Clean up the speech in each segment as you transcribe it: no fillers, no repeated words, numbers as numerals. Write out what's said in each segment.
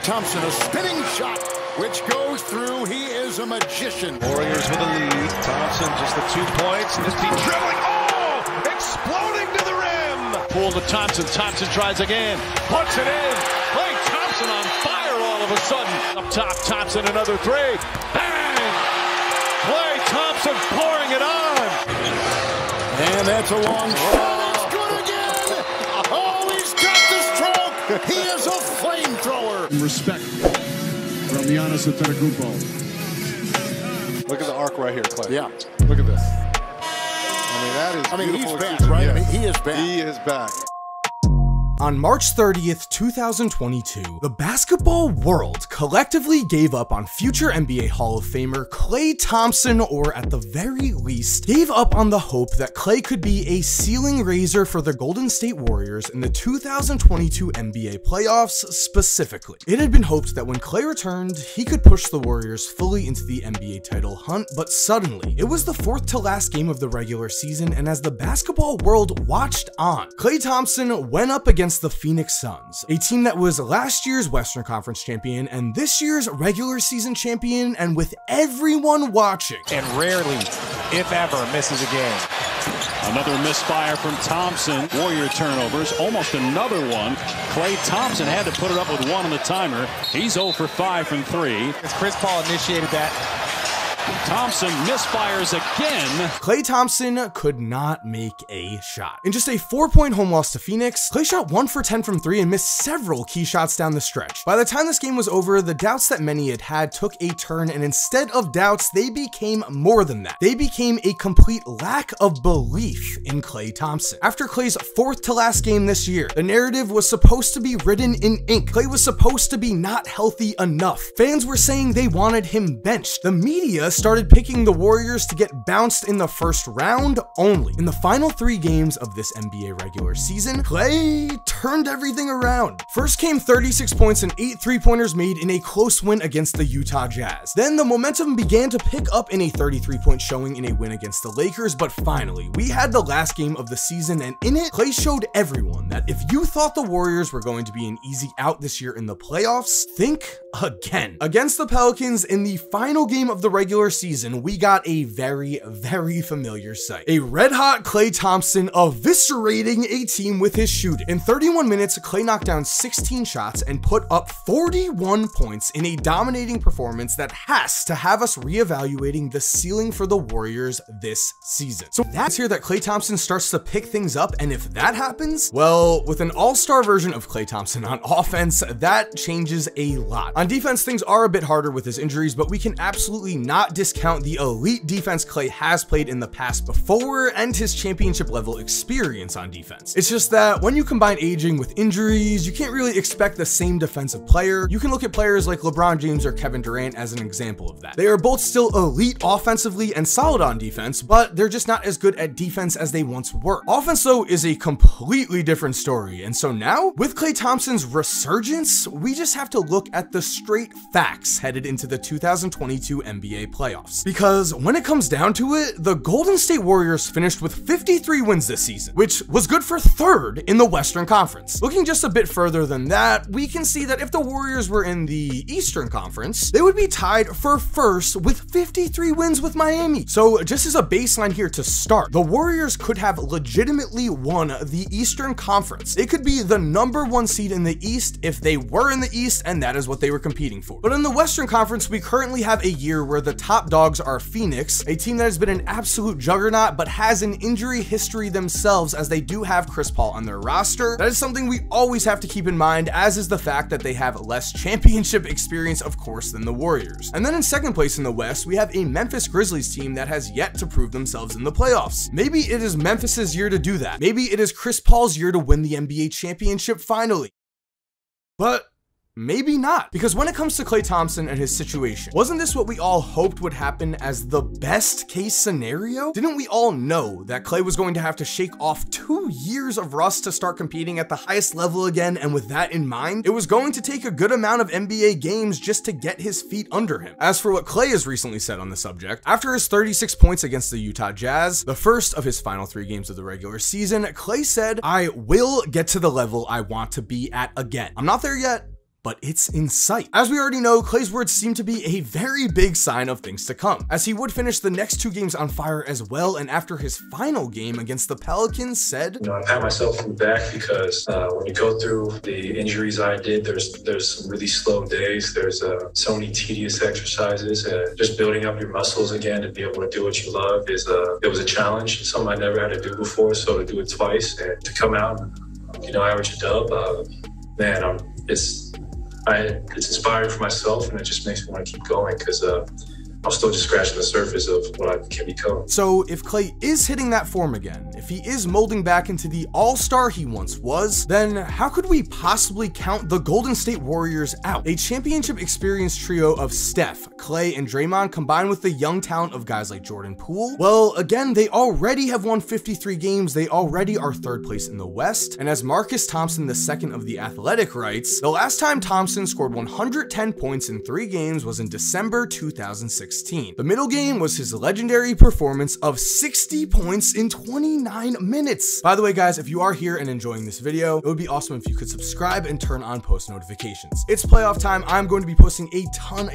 Thompson, a spinning shot, which goes through. He is a magician. Warriors with a lead. Thompson just the 2 points. This team dribbling. Oh! Exploding to the rim. Pull to Thompson. Thompson tries again. Puts it in. Klay Thompson on fire all of a sudden. Up top, Thompson another three. Bang! Klay Thompson pouring it on. And that's a long shot. It's good again. Oh, he's got the stroke. He is a flamethrower. Respect from Giannis Antetokounmpo. Look at the arc right here, Klay. Yeah. Look at this. I mean, that is beautiful. He's back, right? Yes. I mean, he is back. He is back. On March 30th, 2022, the basketball world collectively gave up on future NBA Hall of Famer Klay Thompson, or at the very least, gave up on the hope that Klay could be a ceiling raiser for the Golden State Warriors in the 2022 NBA playoffs specifically. It had been hoped that when Klay returned, he could push the Warriors fully into the NBA title hunt, but suddenly, it was the fourth to last game of the regular season, and as the basketball world watched on, Klay Thompson went up against the Phoenix Suns, a team that was last year's Western Conference champion and this year's regular season champion, and with everyone watching, and rarely, if ever, misses a game. Another misfire from Thompson. Warrior turnovers, almost another one. Klay Thompson had to put it up with one on the timer. He's 0 for 5 from 3. As Chris Paul initiated that. Thompson misfires again. Klay Thompson could not make a shot. In just a 4-point home loss to Phoenix, Klay shot 1 for 10 from 3 and missed several key shots down the stretch. By the time this game was over, the doubts that many had had took a turn, and instead of doubts, they became more than that. They became a complete lack of belief in Klay Thompson. After Klay's fourth to last game this year, the narrative was supposed to be written in ink. Klay was supposed to be not healthy enough. Fans were saying they wanted him benched. The media started picking the Warriors to get bounced in the first round only. In the final 3 games of this NBA regular season, Klay turned everything around. First came 36 points and 8 3-pointers made in a close win against the Utah Jazz. Then the momentum began to pick up in a 33-point showing in a win against the Lakers, but finally, we had the last game of the season, and in it, Klay showed everyone that if you thought the Warriors were going to be an easy out this year in the playoffs, think again. Against the Pelicans in the final game of the regular season, we got a very, very familiar sight. A red-hot Klay Thompson eviscerating a team with his shooting. In 31 minutes, Klay knocked down 16 shots and put up 41 points in a dominating performance that has to have us reevaluating the ceiling for the Warriors this season. So that's here that Klay Thompson starts to pick things up, and if that happens, well, with an all-star version of Klay Thompson on offense, that changes a lot. On defense, things are a bit harder with his injuries, but we can absolutely not discount the elite defense Klay has played in the past before and his championship level experience on defense. It's just that when you combine aging with injuries, you can't really expect the same defensive player. You can look at players like LeBron James or Kevin Durant as an example of that. They are both still elite offensively and solid on defense, but they're just not as good at defense as they once were. Offense, though, is a completely different story, and so now, with Klay Thompson's resurgence, we just have to look at the straight facts headed into the 2022 NBA playoffs. Because when it comes down to it, the Golden State Warriors finished with 53 wins this season, which was good for 3rd in the Western Conference. Looking just a bit further than that, we can see that if the Warriors were in the Eastern Conference, they would be tied for 1st with 53 wins with Miami. So just as a baseline here to start, the Warriors could have legitimately won the Eastern Conference. They could be the #1 seed in the East if they were in the East, and that is what they were competing for. But in the Western Conference, we currently have a year where the top dogs are Phoenix, a team that has been an absolute juggernaut but has an injury history themselves, as they do have Chris Paul on their roster. That is something we always have to keep in mind, as is the fact that they have less championship experience, of course, than the Warriors. And then in 2nd place in the West, we have a Memphis Grizzlies team that has yet to prove themselves in the playoffs. Maybe it is Memphis's year to do that. Maybe it is Chris Paul's year to win the NBA championship finally. But maybe not, because when it comes to Klay Thompson and his situation, wasn't this what we all hoped would happen as the best case scenario? Didn't we all know that Klay was going to have to shake off 2 years of rust to start competing at the highest level again, and with that in mind, it was going to take a good amount of NBA games just to get his feet under him? As for what Klay has recently said on the subject, after his 36 points against the Utah Jazz, the first of his final 3 games of the regular season, Klay said, "I will get to the level I want to be at again. I'm not there yet, but it's in sight. As we already know, Klay's words seem to be a very big sign of things to come, as he would finish the next 2 games on fire as well, and after his final game against the Pelicans said, I pat myself on the back because when you go through the injuries I did, there's some really slow days, there's so many tedious exercises, and just building up your muscles again to be able to do what you love it was a challenge, something I never had to do before, so to do it twice and to come out and average a dub, man, it's inspiring for myself, and it just makes me want to keep going because I'm still just scratching the surface of what I can become. So if Klay is hitting that form again, if he is molding back into the all-star he once was, then how could we possibly count the Golden State Warriors out? A championship experienced trio of Steph, Klay, and Draymond combined with the young talent of guys like Jordan Poole, well, again, they already have won 53 games, they already are 3rd place in the West, and as Marcus Thompson II of The Athletic writes, the last time Thompson scored 110 points in 3 games was in December 2016. The middle game was his legendary performance of 60 points in 29 minutes. By the way, guys, if you are here and enjoying this video, it would be awesome if you could subscribe and turn on post notifications. It's playoff time. I'm going to be posting a ton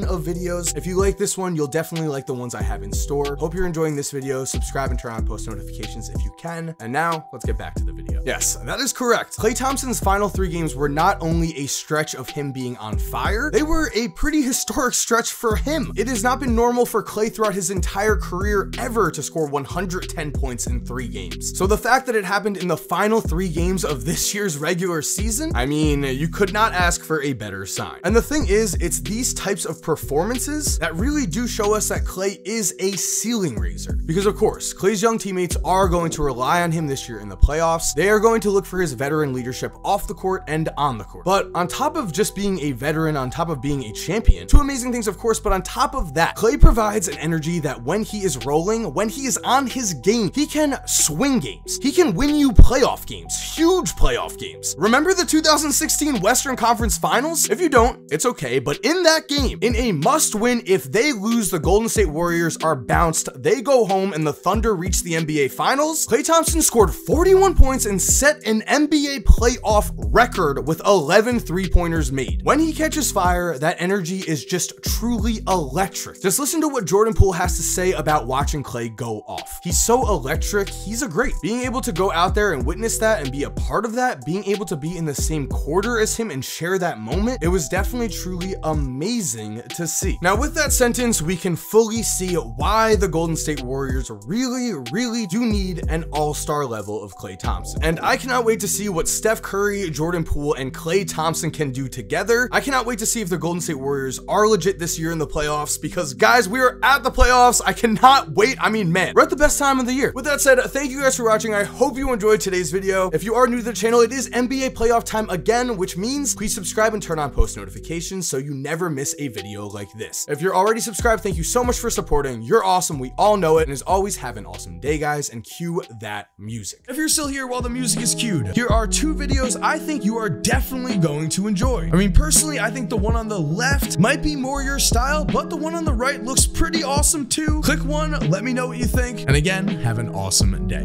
of videos. If you like this one, you'll definitely like the ones I have in store. Hope you're enjoying this video. Subscribe and turn on post notifications if you can. And now let's get back to the video. Yes, that is correct. Klay Thompson's final 3 games were not only a stretch of him being on fire, they were a pretty historic stretch for him. It has not been normal for Klay throughout his entire career ever to score 110 points in 3 games. So the fact that it happened in the final 3 games of this year's regular season, I mean, you could not ask for a better sign. And the thing is, it's these types of performances that really do show us that Klay is a ceiling raiser. Because of course, Klay's young teammates are going to rely on him this year in the playoffs. They are going to look for his veteran leadership off the court and on the court. But on top of just being a veteran, on top of being a champion, 2 amazing things of course, but on top of that, Klay provides an energy that when he is rolling, when he is on his game, he can swing games. He can win you playoff games, huge playoff games. Remember the 2016 Western Conference Finals? If you don't, it's okay, but in that game, in a must-win, if they lose, the Golden State Warriors are bounced, they go home, and the Thunder reach the NBA Finals, Klay Thompson scored 41 points and set an NBA playoff record with 11 3-pointers made. When he catches fire, that energy is just truly electric. Just listen to what Jordan Poole has to say about watching Klay go off. He's so electric, he's a great. Being able to go out there and witness that and be a part of that, being able to be in the same quarter as him and share that moment, it was definitely truly amazing to see. Now with that sentence, we can fully see why the Golden State Warriors really do need an all-star level of Klay Thompson. And I cannot wait to see what Steph Curry, Jordan Poole, and Klay Thompson can do together. I cannot wait to see if the Golden State Warriors are legit this year in the playoffs, because guys, we are at the playoffs. I cannot wait. I mean, man, we're at the best time of the year. With that said, thank you guys for watching. I hope you enjoyed today's video. If you are new to the channel, it is NBA playoff time again, which means please subscribe and turn on post notifications so you never miss a video like this. If you're already subscribed, thank you so much for supporting. You're awesome. We all know it. And as always, have an awesome day, guys, and cue that music. If you're still here while the music is cued, here are 2 videos I think you are definitely going to enjoy. I mean, personally, I think the one on the left might be more your style, but the one on the right looks pretty awesome too. Click one, let me know what you think, and again, have an awesome day.